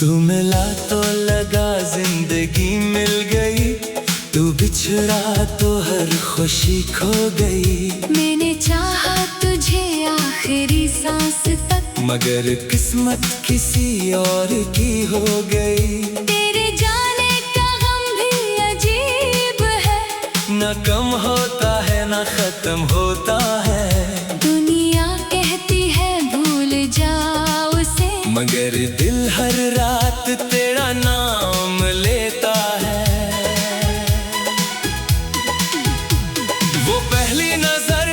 तू मिला तो लगा जिंदगी मिल गई, तू बिछड़ा तो हर खुशी खो गई। मैंने चाहा तुझे आखिरी सांस तक, मगर किस्मत किसी और की हो गई। तेरे जाने का गम भी अजीब है, न कम होता है न खत्म होता है। दुनिया कहती है भूल जाओ उसे, मगर दिल हर रात तेरा नाम लेता है। वो पहली नजर,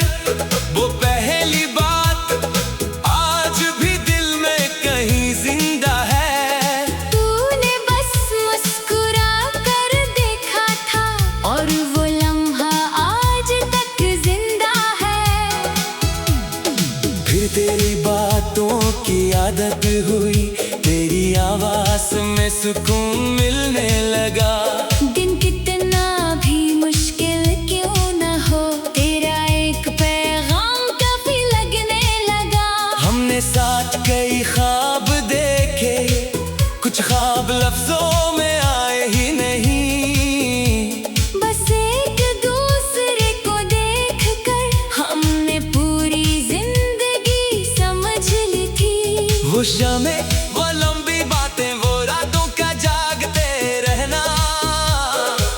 वो पहली बात आज भी दिल में कहीं जिंदा है। तूने बस मुस्कुरा कर देखा था और वो लम्हा आज तक जिंदा है। फिर तेरी बातों की आदत हुई, तेरी आवाज में सुकून मिलने लगा। दिन कितना भी मुश्किल क्यों न हो, तेरा एक पैगाम काफी लगने लगा। हमने साथ कई ख्वाब देखे, कुछ ख्वाब लफ्जों में आए ही नहीं। बस एक दूसरे को देखकर हमने पूरी जिंदगी समझ ली थी। वो शामें, वो लंबी बातें, वो रातों का जागते रहना,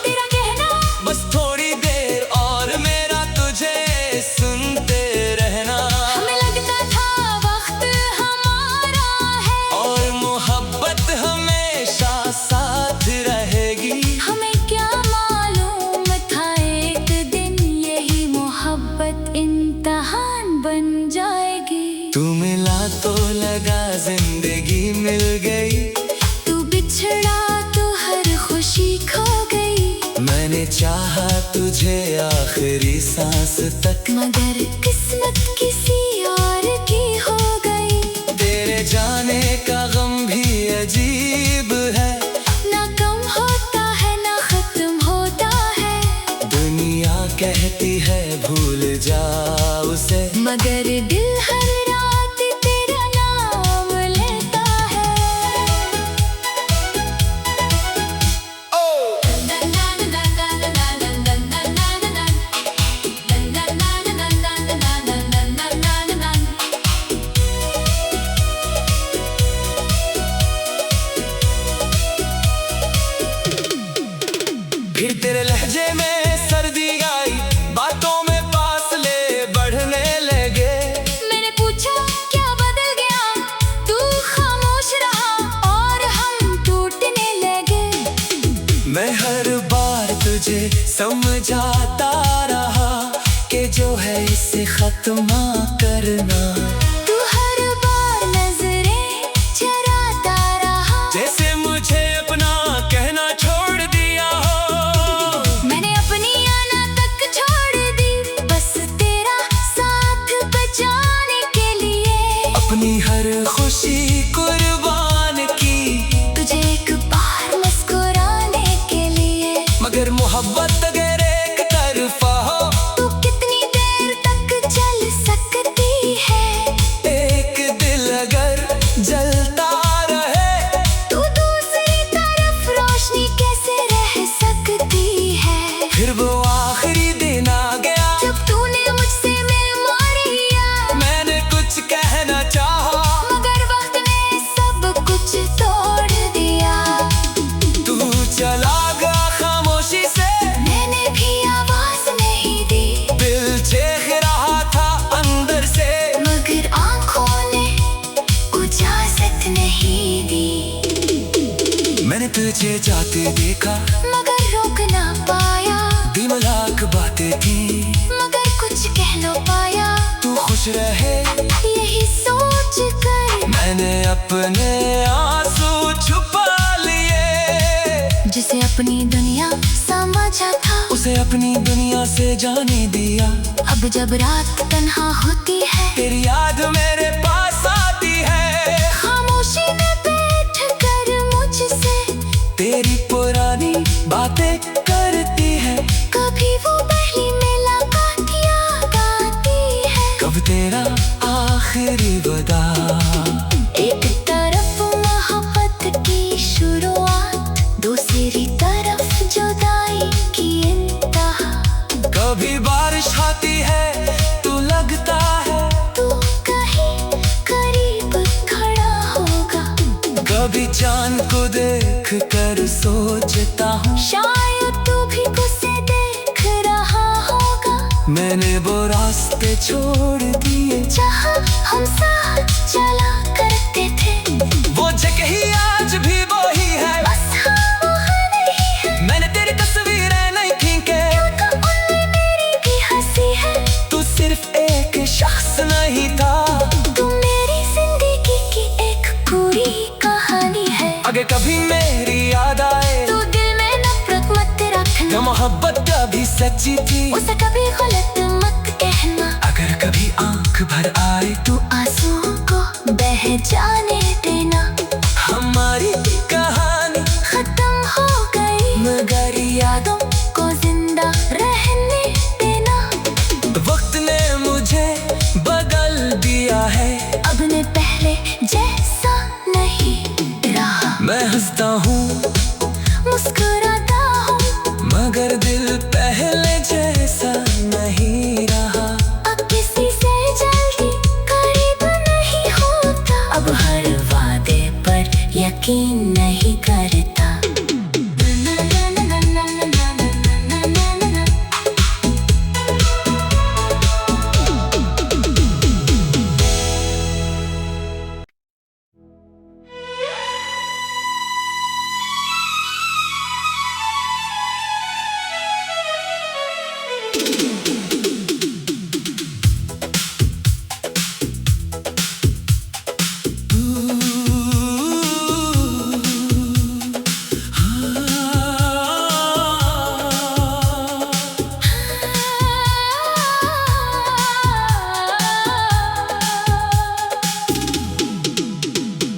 तेरा कहना बस थोड़ी देर और मेरा तुझे सुनते रहना। हमें लगता था वक्त हमारा है और मोहब्बत हमेशा साथ रहेगी। हमें क्या मालूम था एक दिन यही मोहब्बत इम्तिहान बन जाएगी। तू मिला तो लगा जिंदगी मिल गई, तू बिछड़ा तो हर खुशी खो गई। मैंने चाहा तुझे आखिरी सांस तक, मगर किस्मत किसी और की हो गई। तेरे जाने का गम भी अजीब है, ना कम होता है ना खत्म होता है। दुनिया कहती है भूल जा उसे, मगर दिल हर रात तेरा नाम लेता है। फिर तेरे लहजे में सर्दी आई, बातों में फासले बढ़ने लगे। मैंने पूछा क्या बदल गया, तू खामोश रहा और हम टूटने लगे। मैं हर बार तुझे समझाता रहा कि जो है इसे खत्म करना। तू हर बार नजरें चराता रहा, जैसे मुझे अपना कहना छोड़ दिया हो। मैंने अपनी आना तक छोड़ दी, बस तेरा साथ बचाने के लिए। अपनी हर खुशी कुर्बान की, तुझे एक बार मुस्कुराने के लिए। मगर मोहब्बत अगर एक तरफा हो, तू कितनी देर तक चल सकती है। एक दिल अगर जलता रहे, तू दूसरी तरफ रोशनी कैसे रह सकती है। फिर वो आखिरी दिन आ गया जब तूने मुझसे बेईमानी किया, मैंने कुछ कहना चाहा, मगर वक्त ने सब कुछ तोड़ दिया। तू चला गया खामोशी से, मैंने भी आवाज नहीं दी, दिल चीख रहा था अंदर से, मगर आंखों ने इजाजत नहीं दी। मैंने तुझे जाते देखा, मगर रोक ना पाया, दिल में लाख बातें थी, मगर कुछ कह ना पाया। तू खुश रहे यही सोच कर मैंने अपने आंसू छुपा लिए। जिसे अपनी दुनिया समझा था, उसे अपनी दुनिया से जाने दिया। अब जब रात तन्हा होती है, तेरी याद मेरे पास आती है, खामोशी में बैठ कर मुझसे तेरी पुरानी बातें करती है। कभी वो पहली मुलाकात याद आती है, कब तेरा आखिरी वदा। एक तरफ मोहब्बत की कभी चांद को देख कर सोचता हूँ शायद तू भी उसे देख रहा होगा। मैंने वो रास्ते छोड़ दिए जहाँ हम साथ चला करते थे, वो जगह ही आज भी वही है, बस हम वहाँ नहीं है। मैंने तेरी तस्वीरें नहीं खींचे, उनमें मेरी भी हंसी है। तू सिर्फ एक शख्स नहीं था, तू मेरी जिंदगी की एक पूरी कहानी है। अगर कभी मेरी याद आए तू दिल में नफरत मत रखना, तो मोहब्बत कभी सच्ची थी उसे कभी गलत मत कहना। अगर कभी आंख भर आए तू आंसुओं को बह जाने देना। हमारी कहानी खत्म हो गई मगर यादों को जिंदा रहने देना। वक्त ने मुझे बदल दिया है, अब मैं पहले जैसा नहीं रहा। मैं हंसता हूँ मुस्कुराता हूँ, मगर दिल पहले जैसा नहीं रहा। अब किसी से जल्दी करीब नहीं होता, अब हर वादे पर यकीन नहीं करता।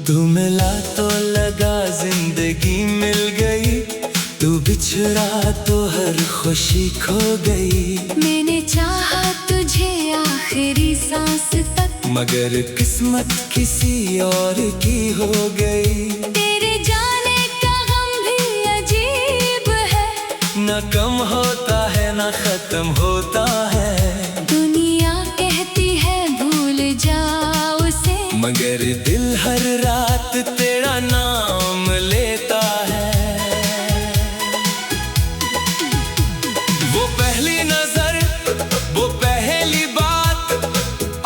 तू मिला तो लगा जिंदगी मिल गई, तू बिछड़ा तो हर खुशी खो गई। मैंने चाहा तुझे आखिरी सांस तक, मगर किस्मत किसी और की हो गई। तेरे जाने का गम भी अजीब है, न कम होता है न खत्म होता है, दुनिया कहती है भूल जाओ उसे, मगर दिल हर रात तेरा नाम लेता है। वो पहली नजर, वो पहली बात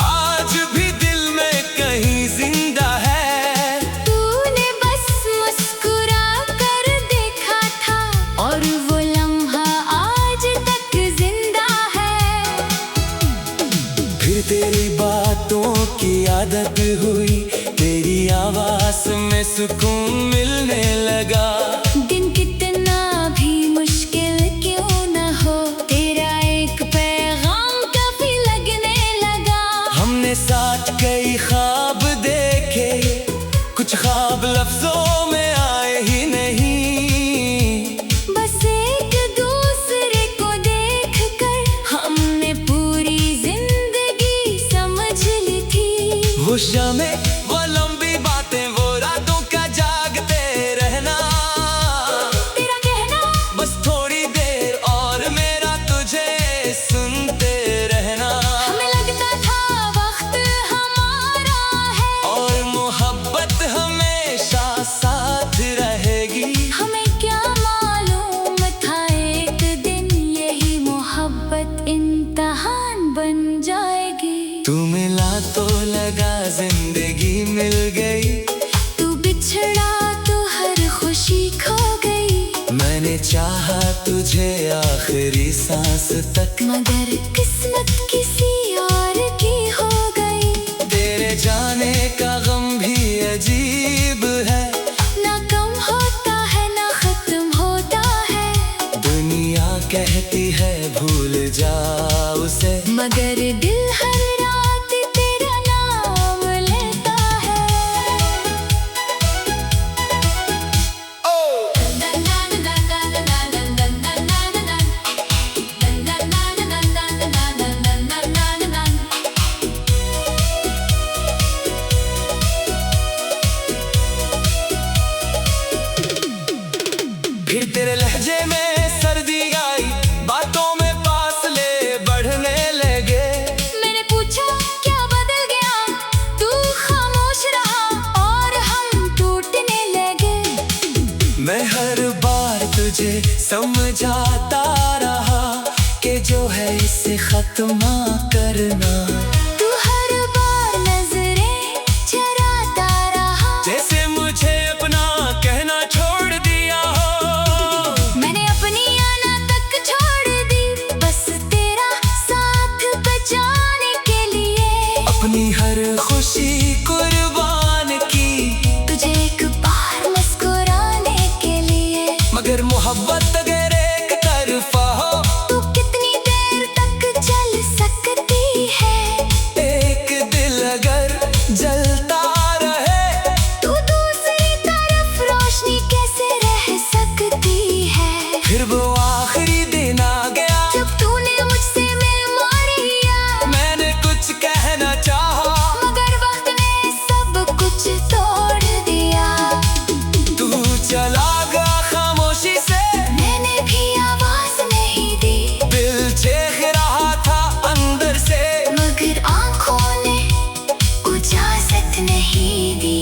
आज भी दिल में कहीं जिंदा है। तूने बस मुस्कुरा कर देखा था और वो लम्हा आज तक जिंदा है। फिर तेरी बातों की आदत हुई, तेरी आवाज में सुकून मिलने लगा। दिन कितना भी मुश्किल क्यों न हो, तेरा एक पैगाम काफी लगने लगा। हमने साथ कई ख्वाब देखे, कुछ ख्वाब लफ्जों में आए ही नहीं। बस एक दूसरे को देखकर हमने पूरी जिंदगी समझ ली थी। वो शामें, वो लंबी बातें, वो रातों का जागते रहना, तेरा कहना बस थोड़ी देर और मेरा तुझे सुनते रहना। हमें लगता था वक्त हमारा है, और मोहब्बत हमेशा साथ रहेगी। हमें क्या मालूम था एक दिन यही मोहब्बत इम्तिहान बन जाएगी। तू मिला तो लगा जिंदगी मिल गई, तू बिछड़ा तो हर खुशी खो गई। मैंने चाहा तुझे आखिरी सांस तक, मगर किस्मत किसी और की हो गई। तेरे जाने का गम भी अजीब है, ना कम होता है ना खत्म होता है, दुनिया कहती है भूल जा उसे, मगर दिल हर रात तेरा नाम लेता है। तुझे समझाता रहा कि जो है इसे खत्म करना। तू हर बार नजरें चराता रहा, जैसे मुझे अपना कहना छोड़ दिया हो। मैंने अपनी आना तक छोड़ दी, बस तेरा साथ बचाने के लिए। अपनी हर खुशी कुर्बान की, तुझे एक बार मुस्कुराने के लिए। मगर मोहब्बत अगर एक तरफा हो तू कितनी देर तक चल सकती है? एक दिल अगर जलता रहे तू दूसरी तरफ रोशनी कैसे रह सकती है? फिर वो आखिरी दिन आ गया जब तूने मुझसे मेमोरिया, मैंने कुछ कहना चाहा मगर वक्त ने सब कुछ तोड़ दिया। तू चला गया खामोशी से, मैंने भी आवाज नहीं दी, दिल चीख रहा था अंदर से, मगर आंखों ने इजाजत नहीं दी।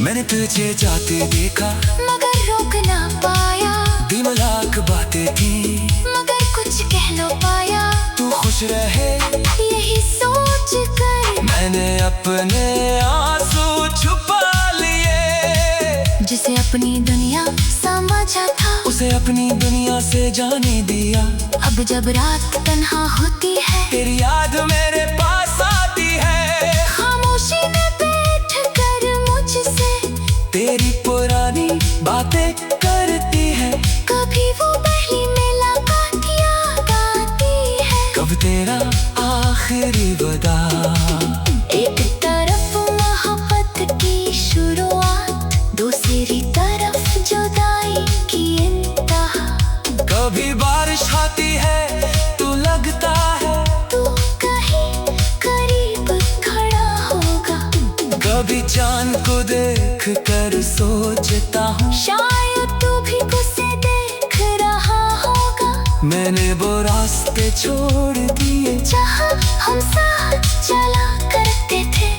मैंने तुझे जाते देखा मगर रोक ना पाया, दिल में लाख बातें थी मगर कुछ कह ना पाया। तू खुश रहे यही सोच कर मैंने अपने आंसू छुपा लिए। जिसे अपनी दुनिया समझा था, उसे अपनी दुनिया से जाने दिया। अब जब रात तन्हा होती है, तेरी याद मेरे पास आती है, खामोशी में बैठ कर मुझसे तेरी पुरानी बातें करती है। कभी वो पहली मुलाकात याद आती है। कब तेरा आखिरी वदा, एक तरफ मोहब्बत की शुरुआत, दूसरी तरफ जुदाई की इंतहा। कभी बारिश आती है तू लगता है, तू कहीं करीब खड़ा होगा, कभी चांद को देख कर सोचता हूँ शायद तू भी उसे देख रहा होगा। मैंने वो रास्ते छोड़ दिए जहाँ हम साथ चला करते थे,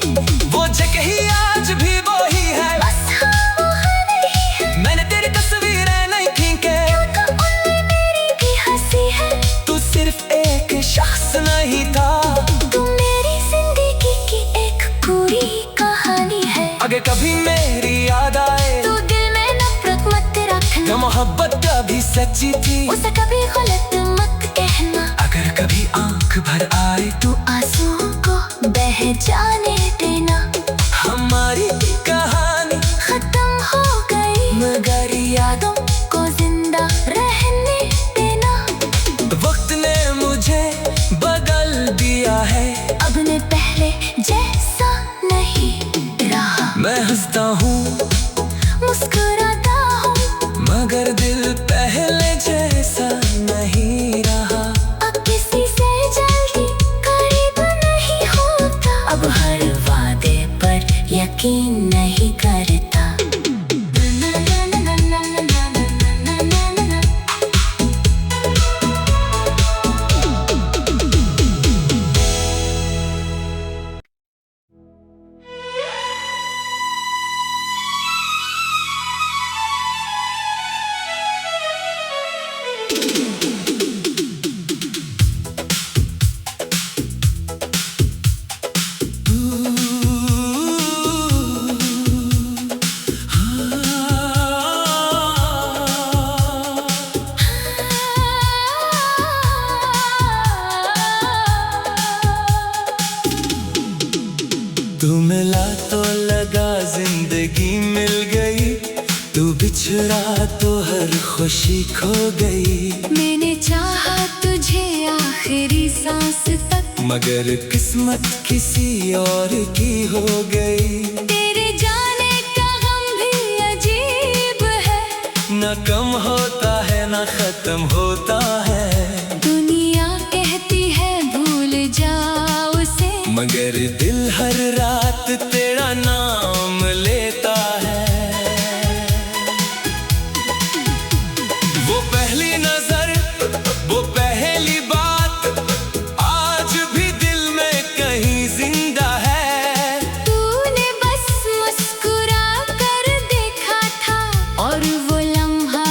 वो जगह ही आज भी वही है, बस हाँ वहाँ नहीं है। मैंने तेरी तस्वीरें नहीं खींचे, तो उनमें मेरी भी हंसी है। तू सिर्फ एक शख्स नहीं था, तू मेरी जिंदगी की एक पूरी कहानी है। अगर कभी मेरी याद आए तू दिल में नफरत मत रखना, जो मोहब्बत कभी सच्ची थी उसे कभी गलत मत कहना। अगर कभी आंख भर आए तू आंसुओं को बह जाने देना। हमारी कहानी खत्म हो गई, मगर यादों को जिंदा रहने देना। वक्त ने मुझे बदल दिया है, अब मैं पहले जैसा नहीं रहा। मैं हंसता हूँ मुस्कुराता हूँ, मगर दिल पहले जैसा नहीं रहा। अब किसी से जल्दी करीब नहीं होता, अब हर वादे पर यकीन नहीं करता। तू मिला तो लगा जिंदगी मिल गई, तू बिछड़ा तो हर खुशी खो गई। मैंने चाहा तुझे आखिरी सांस तक, मगर किस्मत किसी और की हो गई। तेरे जाने का गम भी अजीब है, न कम होता है न खत्म होता है। दुनिया कहती है भूल जाओ उसे, मगर दिल हर रात तेरा नाम लेता है। वो पहली नजर, वो पहली बात आज भी दिल में कहीं जिंदा है। तूने बस मुस्कुरा कर देखा था, और वो लम्हा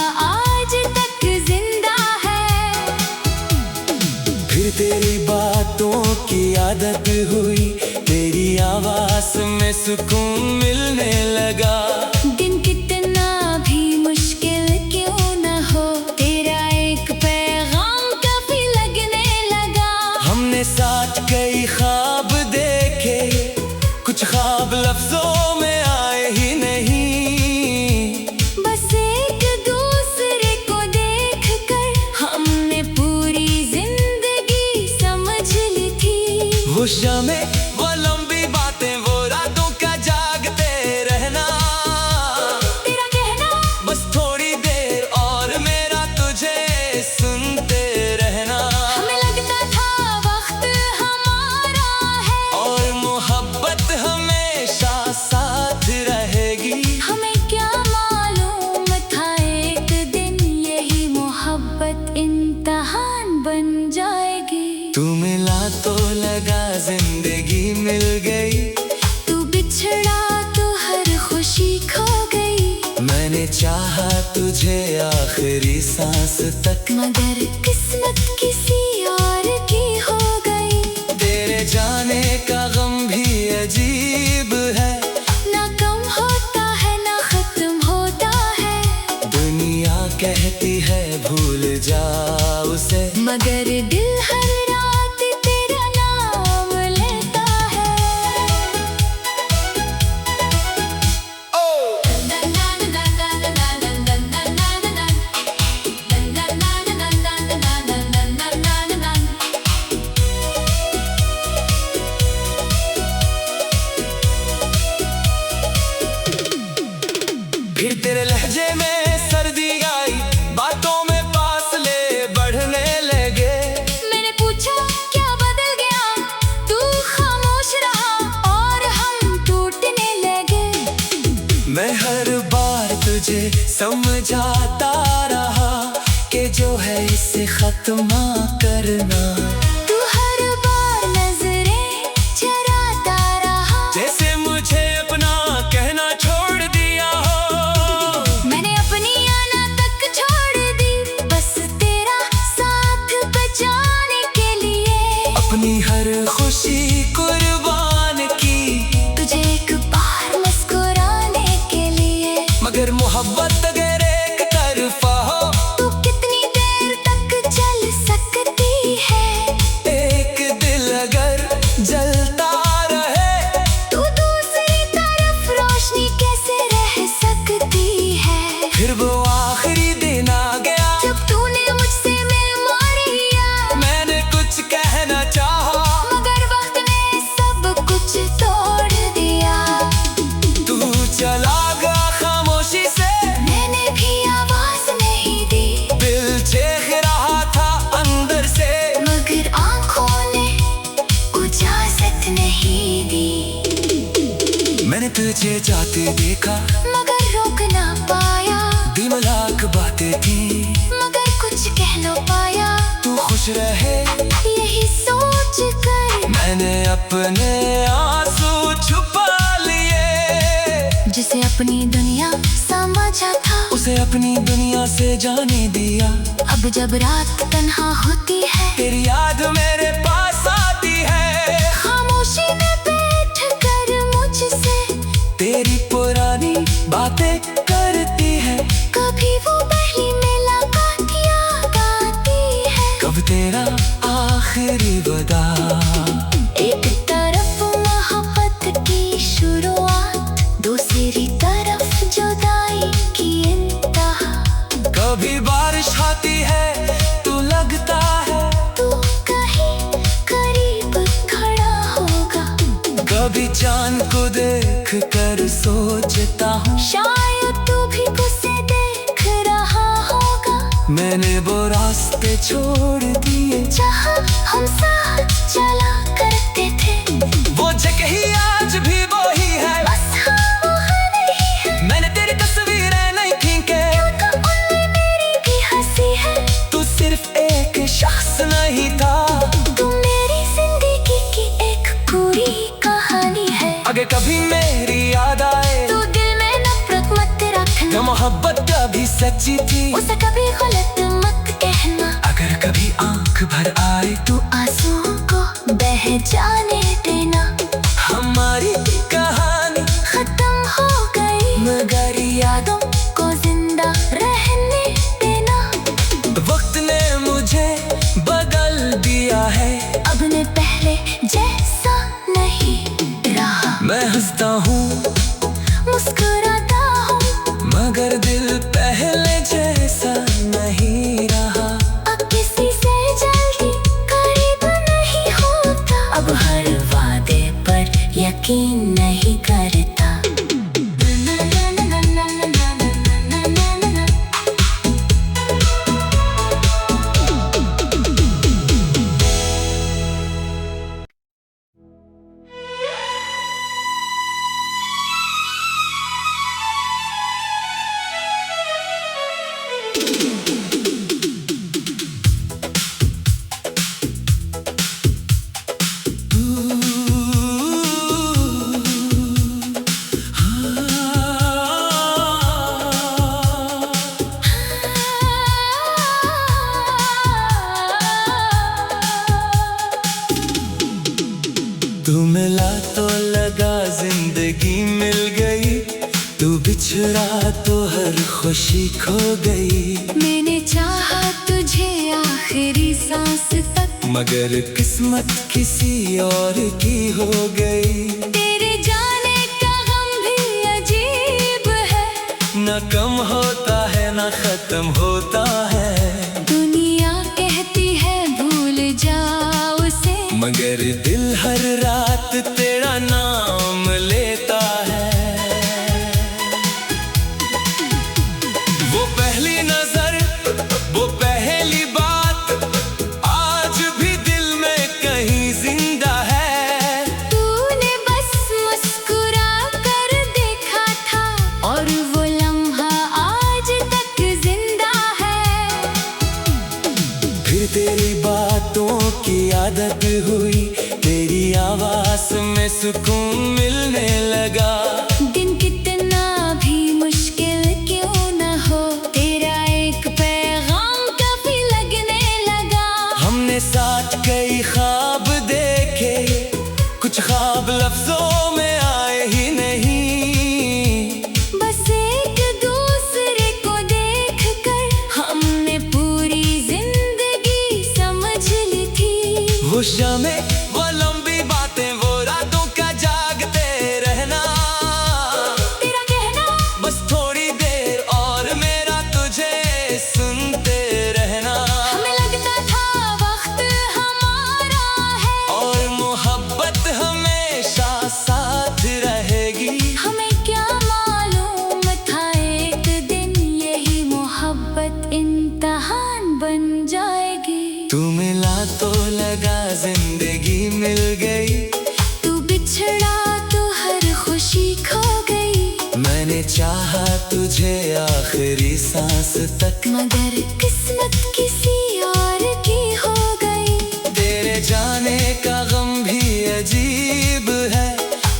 सुकून मिलने लगा। दिन कितना भी मुश्किल क्यों न हो, तेरा एक पैगाम काफी लगने लगा। हमने साथ कई ख्वाब देखे, कुछ ख्वाब लफ्जों में आए ही नहीं। बस एक दूसरे को देखकर हमने पूरी जिंदगी समझ ली थी। वो शामें, वो लंबी बातें, वो रातों का जागते रहना, तेरा कहना बस थोड़ी देर और मेरा तुझे सुनते रहना। हमें लगता था वक्त हमारा है और मोहब्बत हमेशा साथ रहेगी। हमें क्या मालूम था एक दिन यही मोहब्बत इम्तिहान बन जाएगी। तू मिला तो लगा जिंदगी मिल गई, तू बिछड़ा तो हर खुशी खो गई। मैंने चाहा तुझे आखिरी सांस तक, मगर किस्मत किसी और की हो गई। तेरे जाने का गम भी अजीब है, ना कम होता है ना खत्म होता है। दुनिया कहती है भूल जा उसे, मगर दिल हर रात तेरा नाम लेता है। फिर तेरे लहजे में सर्दी आई, बातों में फासले बढ़ने लगे। मैंने पूछा क्या बदल गया, तू खामोश रहा और हम टूटने लगे। मैं हर बार तुझे समझाता रहा कि जो है इसे खत्म करना। तू हर बार नजरें चराता रहा, जैसे मुझे अपना कहना छोड़ दिया हो। मैंने अपनी आना तक छोड़ दी, बस तेरा साथ बचाने के लिए। अपनी हर खुशी कुर्बान की, तुझे एक बार मुस्कुराने के लिए। मगर मोहब्बत अगर एक तरफा हो, तू कितनी देर तक चल सकती है। एक दिल अगर जलता रहे, तू दूसरी तरफ रोशनी कैसे रह सकती है। फिर वो आखिरी दिन आ गया, जब तूने मुझसे मेमोरी लिया, मैंने कुछ कहना चाहा, मगर वक्त ने सब कुछ तोड़ दिया। तू चला गया खामोशी से, मैंने भी आवाज नहीं दी, दिल चीख रहा था अंदर से, मगर आंखों ने इजाजत नहीं दी। मैंने तुझे जाते देखा, मगर रोक ना पाया, दिल में लाख बातें थी, मगर कुछ कह न पाया। तू खुश रहे यही सोच कर मैंने अपने आंसू छुपा लिए। जिसे अपनी दुनिया समझा था, उसे अपनी दुनिया से जाने दिया। अब जब रात तन्हा होती है, तेरी याद मेरे पास आती है, खामोशी में बैठ कर मुझसे तेरी पुरानी बातें करती है। कभी वो पहली मुलाकात याद आती है, कब तेरा आखिरी वदा। एक तरफ मोहब्बत की शुरुआत, दूसरी तरफ जुदाई की इंतहा। कभी बारिश आती है तो लगता है तू कहीं करीब खड़ा होगा, कभी चांद को देख कर सोचता हूँ, शायद तू भी उसे देख रहा होगा। मैंने वो रास्ते छोड़ दिए जहाँ हम साथ चला करते थे, वो जगह ही आज भी वही है, बस हाँ वहाँ नहीं है। मैंने तेरी तस्वीरें नहीं खींचे, तो उनमें मेरी भी हंसी है। तू सिर्फ एक शख्स नहीं था, तू मेरी जिंदगी की एक पूरी कहानी है। अगर कभी मेरी याद आए तू दिल में नफरत मत रखना, तो मोहब्बत कभी सच्ची थी, उसे कभी गलत मत कहना। अगर कभी आंख भर आए तू आंसुओं को बह जाने देना। हमारी कहानी तू बिछड़ा तो हर खुशी खो गई। मैंने चाहा तुझे आखिरी सांस तक, मगर किस्मत किसी और की हो गई। तेरे जाने का गम भी अजीब है, न कम होता है न खत्म होता है। दुनिया कहती है भूल जाओ उसे, मगर दिल हर रात तेरा नाम लेता है। वो पहली नजर, वो पहली बात आज भी दिल में कहीं जिंदा है। तूने बस मुस्कुरा कर देखा था और वो लम्हा आज तक जिंदा है। फिर तेरी बातों की आदत हुई, तेरी आवाज में सुकून मिलने लगा। दिन कितना भी मुश्किल क्यों न हो, तेरा एक पैगाम काफी लगने लगा। हमने साथ कई ख्वाब देखे, कुछ ख्वाब लफ्जों में आए ही नहीं। बस एक दूसरे को देख कर हमने पूरी जिंदगी समझ ली थी। वो शामें, वो लंबी बातें, वो रातों का जागते रहना, तेरा कहना बस थोड़ी देर और मेरा तुझे सुनते रहना। हमें लगता था वक्त हमारा है, और मोहब्बत हमेशा साथ रहेगी। हमें क्या मालूम था एक दिन यही मोहब्बत इम्तिहान बन जाएगी। तू मिला तो लगा जिंदगी मिल गई, तू बिछड़ा तो हर खुशी खो गई। मैंने चाहा तुझे आखिरी सांस तक, मगर किस्मत किसी और की हो गई। तेरे जाने का गम भी अजीब है,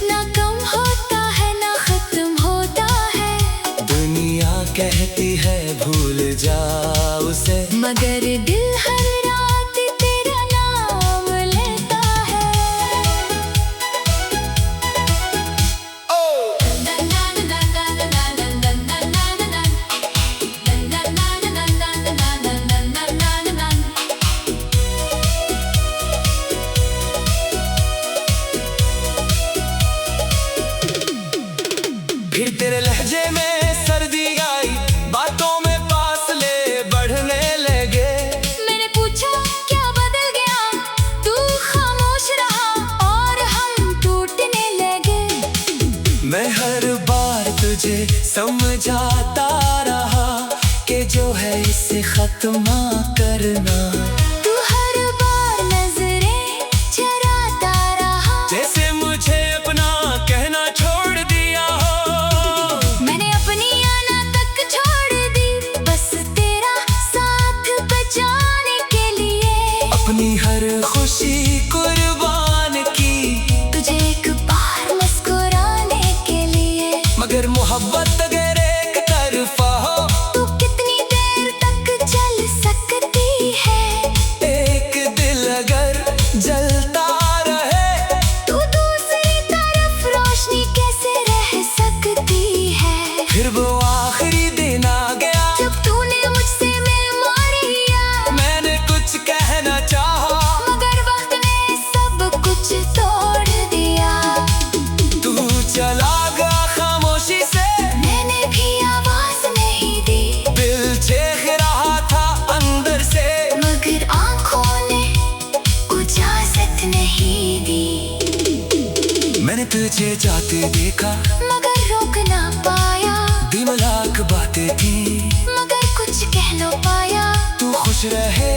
ना कम होता है ना खत्म होता है। दुनिया कहती है भूल जा उसे, मगर दिल हर रात तेरा नाम लेता है। फिर तेरे लहजे में सर्दी आई, बातों में फासले बढ़ने लगे। मैंने पूछा क्या बदल गया, तू खामोश रहा और हम टूटने लगे। मैं हर बार तुझे समझाता रहा कि जो है इसे खत्म करना। तू हर बार नजरें चराता रहा, जैसे मुझे अपना कहना छोड़ दिया हो। मैंने अपनी आना तक छोड़ दी, बस तेरा साथ बचाने के लिए। अपनी हर खुशी कुर्बान की, तुझे एक बार मुस्कुराने के लिए। मगर मोहब्बत अगर एक तरफा हो, तू कितनी देर तक चल सकती है। एक दिल अगर जलता रहे, तू दूसरी तरफ रोशनी कैसे रह सकती है। फिर वो आखिरी दिन आ गया, जब तूने मुझसे मेमोरी लिया, मैंने कुछ कहना चाहा, मगर वक्त ने सब कुछ तोड़ दिया। तू चला गया खामोशी से, मैंने भी आवाज नहीं दी, दिल चीख रहा था अंदर से, मगर आंखों ने इजाजत नहीं दी। मैंने तुझे जाते देखा, मगर रोक ना पाया, दिमलाक बातें थी, मगर कुछ कह न पाया। तू खुश रहे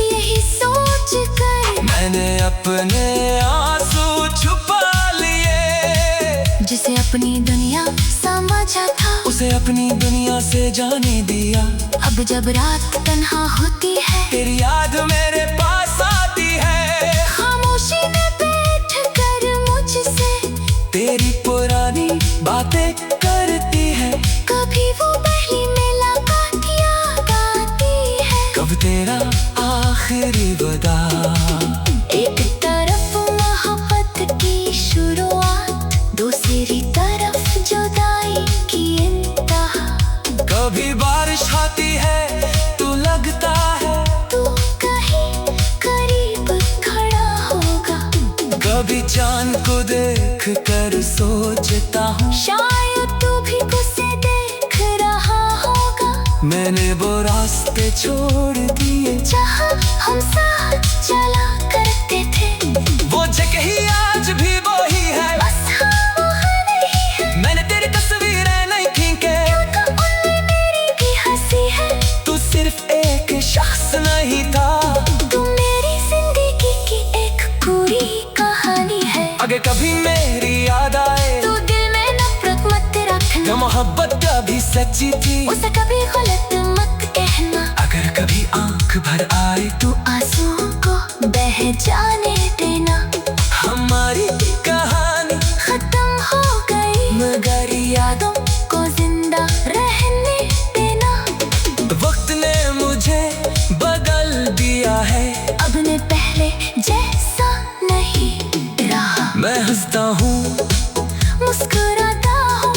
यही सोच कर मैंने अपने आंसू छुपा लिए। जिसे अपनी दुनिया समझा था, उसे अपनी दुनिया से जाने दिया। अब जब रात तन्हा होती है, तेरी याद मेरे पास आती है, खामोशी में बैठ कर मुझसे तेरी पुरानी बातें करती है। कभी वो पहली मुलाकात याद आती है, कब तेरा आखिरी वदा। एक तरफ मोहब्बत की शुरुआत, दूसरी तरफ जुदाई की सोचता हूँ शायद तू भी उसे देख रहा होगा। मैंने वो रास्ते छोड़ दिए जहाँ हम साथ चला करते थे, वो जगह ही आज भी वही है, बस हम वहाँ नहीं है। मैंने तेरी तस्वीरें नहीं खींचे, तो उनमें मेरी भी हंसी है। तू सिर्फ एक शख्स नहीं था, तू मेरी जिंदगी की एक पूरी कहानी है। अगर कभी मेरी याद आए तू दिल में नफरत मत रखना, जो मोहब्बत कभी सच्ची थी उसे कभी गलत मत कहना। अगर कभी आंख भर आए तू आंसुओं को बह जाने देना। हमारी कहानी खत्म हो गई मगर यादों को जिंदा रहने देना। वक्त ने मुझे बदल दिया है, अब मैं पहले जैसा नहीं रहा। मैं हंसता हूँ मुस्कुराता हूँ,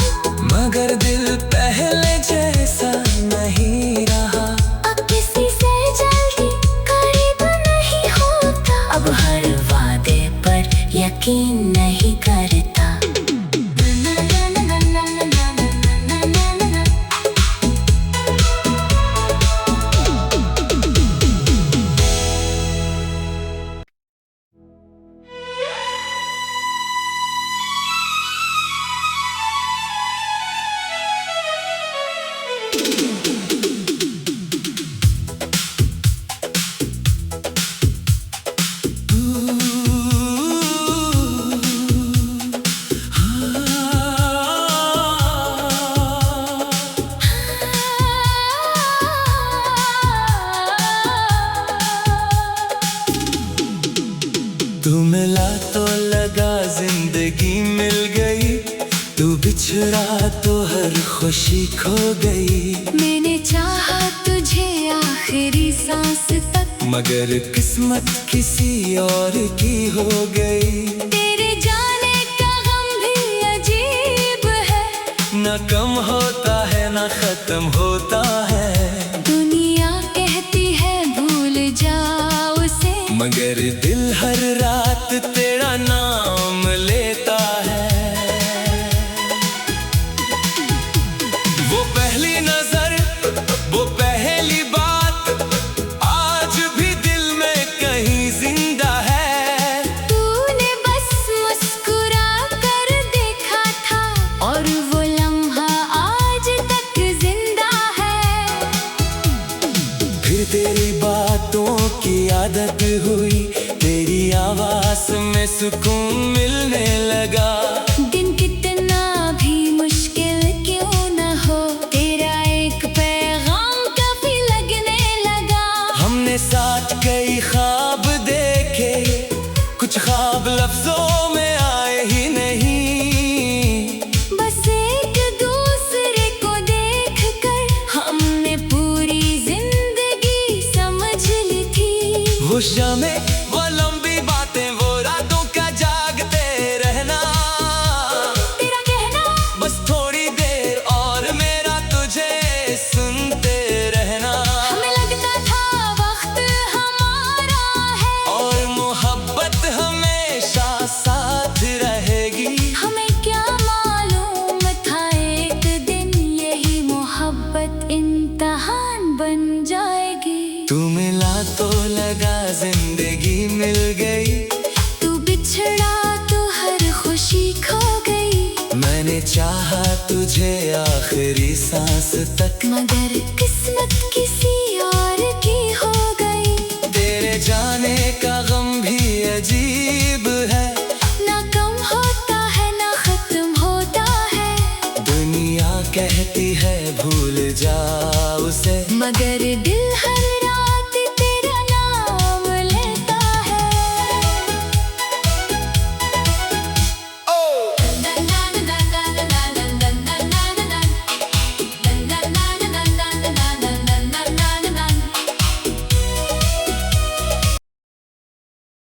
मगर दिल पहले जैसा नहीं रहा। अब किसी से जल्दी करीब नहीं होता, अब हर वादे पर यकीन नहीं करता। तू मिला तो लगा जिंदगी मिल गई, तू बिछड़ा तो हर खुशी खो गई। मैंने चाहा तुझे आखिरी सांस तक, मगर किस्मत किसी और की हो गई। तेरे जाने का गम भी अजीब है, न कम होता है न खत्म होता है, दुनिया कहती है भूल जाओ उसे, मगर दिल हर रात तेरा नाम लेता है। वो पहली नजर, वो पहली बात आज भी दिल में कहीं जिंदा है। तूने बस मुस्कुरा कर देखा था और वो लम्हा आज तक जिंदा है। फिर तेरी बातों की आदत हुई, तेरी आवाज में सुकून मिलने लगा। दिन कितना भी मुश्किल क्यों न हो, तेरा एक पैगाम काफी लगने लगा। हमने साथ कई ख्वाब देखे, कुछ ख्वाब लफ्जों में आए ही नहीं। बस एक दूसरे को देखकर हमने पूरी जिंदगी समझ ली थी। वो शामें, वो लंबी बातें, वो रातों का जागते रहना, तेरा कहना बस थोड़ी देर और मेरा तुझे सुनते रहना। हमें लगता था वक्त हमारा है और मोहब्बत हमेशा साथ रहेगी। हमें क्या मालूम था एक दिन यही मोहब्बत इम्तिहान बन जाएगी। तू मिला तो लगा जिंदगी मिल गई, तू बिछड़ा तो हर खुशी खो गई। मैंने चाहा तुझे आखिरी सांस तक, मगर किस्मत किसी और की हो गई। तेरे जाने का गम भी अजीब है, ना कम होता है ना खत्म होता है, दुनिया कहती है भूल जा उसे, मगर दिल हर